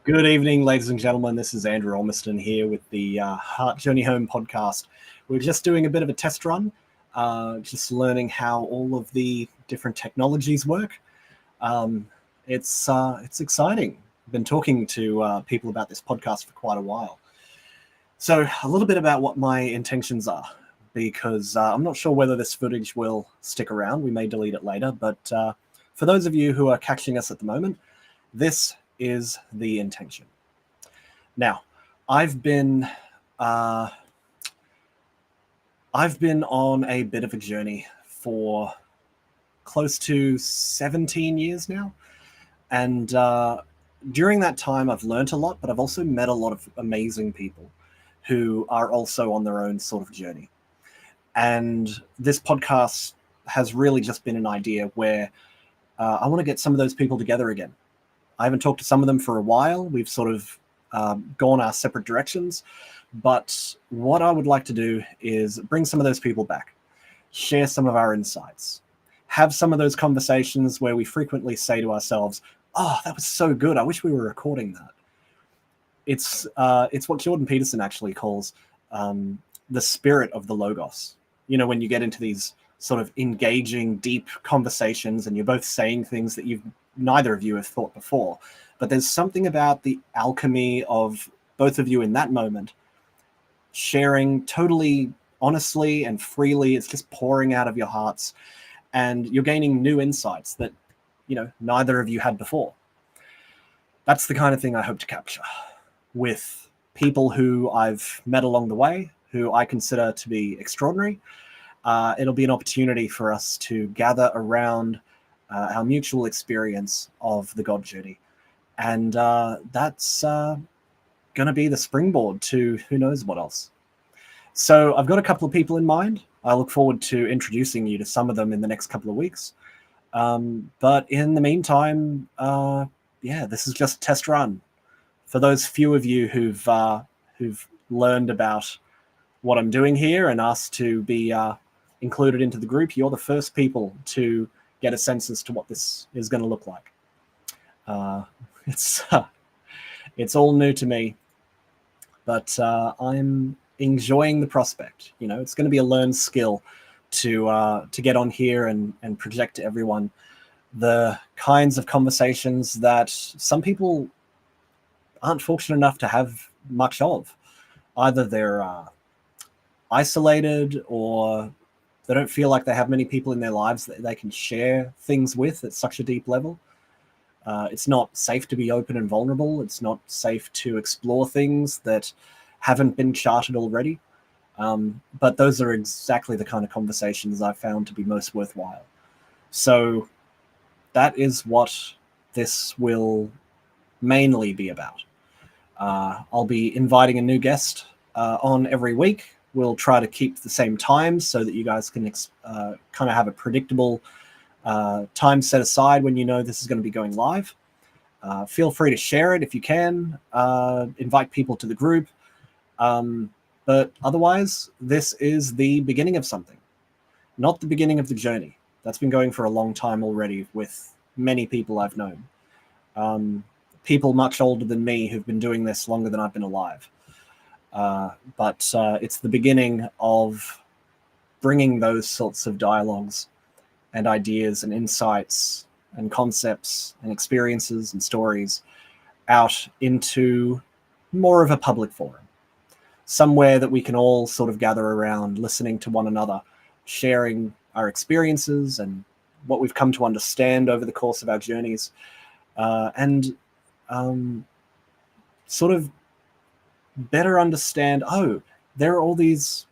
Good evening, ladies and gentlemen. This is Andrew Ormiston here with the Heart Journey Home podcast. We're just doing a bit of a test run, just learning how all of the different technologies work. It's exciting. I've been talking to people about this podcast for quite a while. So a little bit about what my intentions are, because I'm not sure whether this footage will stick around. We may delete it later, but for those of you who are catching us at the moment, this is the intention. Now, I've been on a bit of a journey for close to 17 years now, and during that time, I've learned a lot, but I've also met a lot of amazing people who are also on their own sort of journey. And this podcast has really just been an idea where I want to get some of those people together again. I haven't talked to some of them for a while. We've sort of gone our separate directions. But what I would like to do is bring some of those people back, share some of our insights, have some of those conversations where we frequently say to ourselves, "Oh, that was so good. I wish we were recording that." It's what Jordan Peterson actually calls the spirit of the Logos. You know, when you get into these sort of engaging, deep conversations and you're both saying things that neither of you have thought before, but there's something about the alchemy of both of you in that moment, sharing totally honestly and freely. It's just pouring out of your hearts, and you're gaining new insights that, neither of you had before. That's the kind of thing I hope to capture with people who I've met along the way, who I consider to be extraordinary. It'll be an opportunity for us to gather around our mutual experience of the God journey. And that's going to be the springboard to who knows what else. So I've got a couple of people in mind. I look forward to introducing you to some of them in the next couple of weeks. But in the meantime, this is just a test run. For those few of you who've learned about what I'm doing here and asked to be included into the group, you're the first people to get a sense as to what this is going to look like. It's all new to me, but I'm enjoying the prospect. It's going to be a learned skill to get on here and project to everyone the kinds of conversations that some people aren't fortunate enough to have much of. Either they're isolated, or they don't feel like they have many people in their lives that they can share things with at such a deep level. It's not safe to be open and vulnerable. It's not safe to explore things that haven't been charted already. But those are exactly the kind of conversations I've found to be most worthwhile. So that is what this will mainly be about. I'll be inviting a new guest on every week. We'll try to keep the same time so that you guys can kind of have a predictable time set aside when you know this is going to be going live. Feel free to share it if you can. Invite people to the group. But otherwise, this is the beginning of something, not the beginning of the journey. That's been going for a long time already with many people I've known. People much older than me who've been doing this longer than I've been alive. But it's the beginning of bringing those sorts of dialogues and ideas and insights and concepts and experiences and stories out into more of a public forum, somewhere that we can all sort of gather around, listening to one another, sharing our experiences and what we've come to understand over the course of our journeys, and sort of better understand, there are all these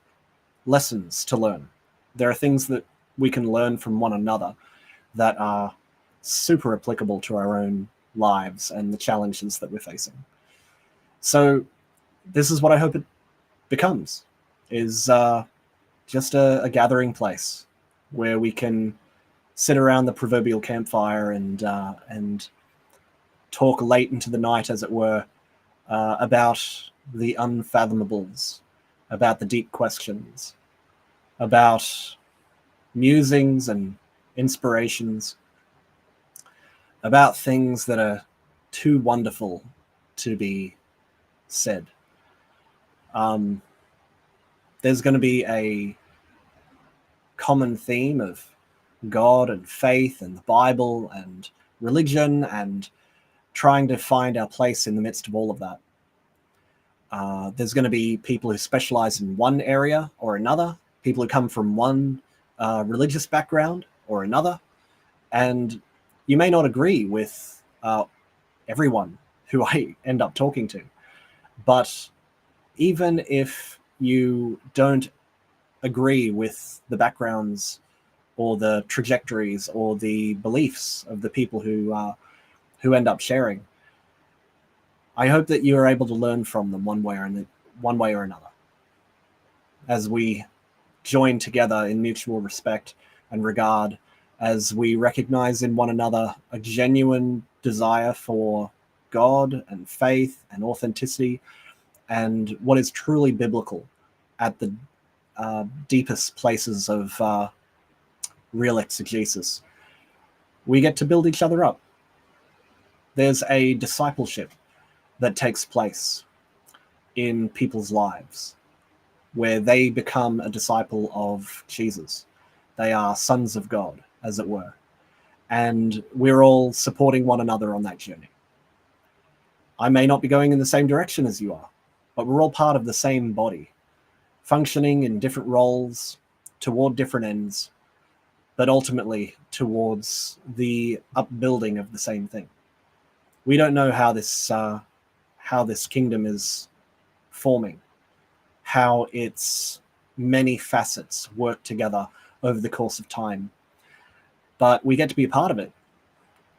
lessons to learn. There are things that we can learn from one another that are super applicable to our own lives and the challenges that we're facing. So this is what I hope it becomes, is just a gathering place where we can sit around the proverbial campfire and talk late into the night, as it were, about the unfathomable, about the deep questions, about musings and inspirations, about things that are too wonderful to be said. There's going to be a common theme of God and faith and the Bible and religion and trying to find our place in the midst of all of that. There's going to be people who specialize in one area or another, people who come from one religious background or another, and you may not agree with everyone who I end up talking to. But even if you don't agree with the backgrounds or the trajectories or the beliefs of the people who end up sharing, I hope that you are able to learn from them one way or another, as we join together in mutual respect and regard, as we recognize in one another a genuine desire for God and faith and authenticity and what is truly biblical at the deepest places of real exegesis. We get to build each other up. There's a discipleship that takes place in people's lives where they become a disciple of Jesus. They are sons of God, as it were. And we're all supporting one another on that journey. I may not be going in the same direction as you are, but we're all part of the same body, functioning in different roles toward different ends, but ultimately towards the upbuilding of the same thing. We don't know how this kingdom is forming, how its many facets work together over the course of time, but we get to be a part of it.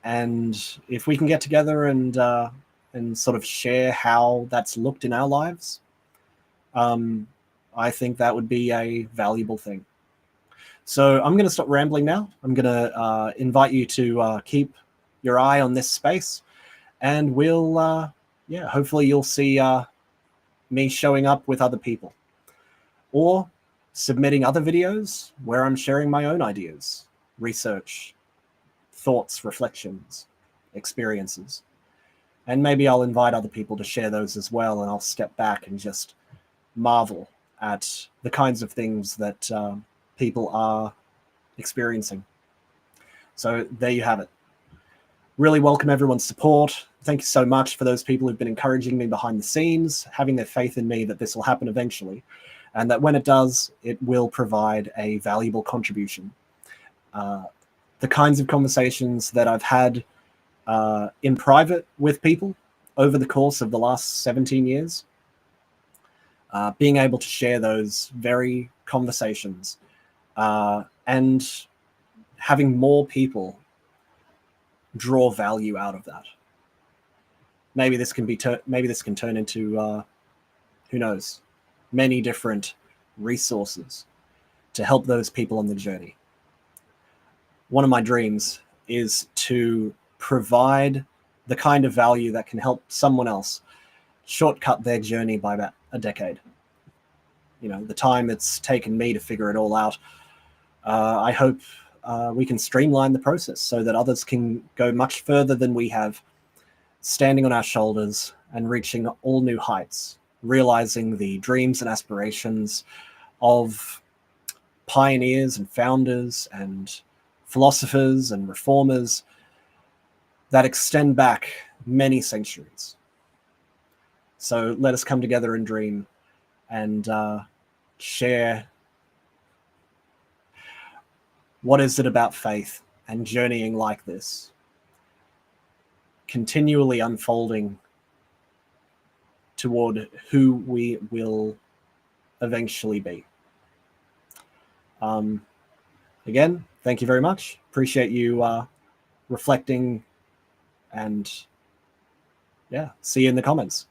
And if we can get together and sort of share how that's looked in our lives, I think that would be a valuable thing. So I'm going to stop rambling now. I'm going to invite you to keep your eye on this space, and we'll, hopefully you'll see me showing up with other people or submitting other videos where I'm sharing my own ideas, research, thoughts, reflections, experiences. And maybe I'll invite other people to share those as well, and I'll step back and just marvel at the kinds of things that people are experiencing. So there you have it. Really welcome everyone's support. Thank you so much for those people who've been encouraging me behind the scenes, having their faith in me that this will happen eventually, and that when it does, it will provide a valuable contribution. The kinds of conversations that I've had in private with people over the course of the last 17 years, being able to share those very conversations and having more people draw value out of that. Maybe this can turn into who knows, many different resources to help those people on the journey. One of my dreams is to provide the kind of value that can help someone else shortcut their journey by about a decade. You know, the time it's taken me to figure it all out, I hope we can streamline the process so that others can go much further than we have, standing on our shoulders and reaching all new heights, realizing the dreams and aspirations of pioneers and founders and philosophers and reformers that extend back many centuries. So let us come together and dream and share what is it about faith and journeying like this, continually unfolding toward who we will eventually be. Again, thank you very much. Appreciate you reflecting, and yeah, see you in the comments.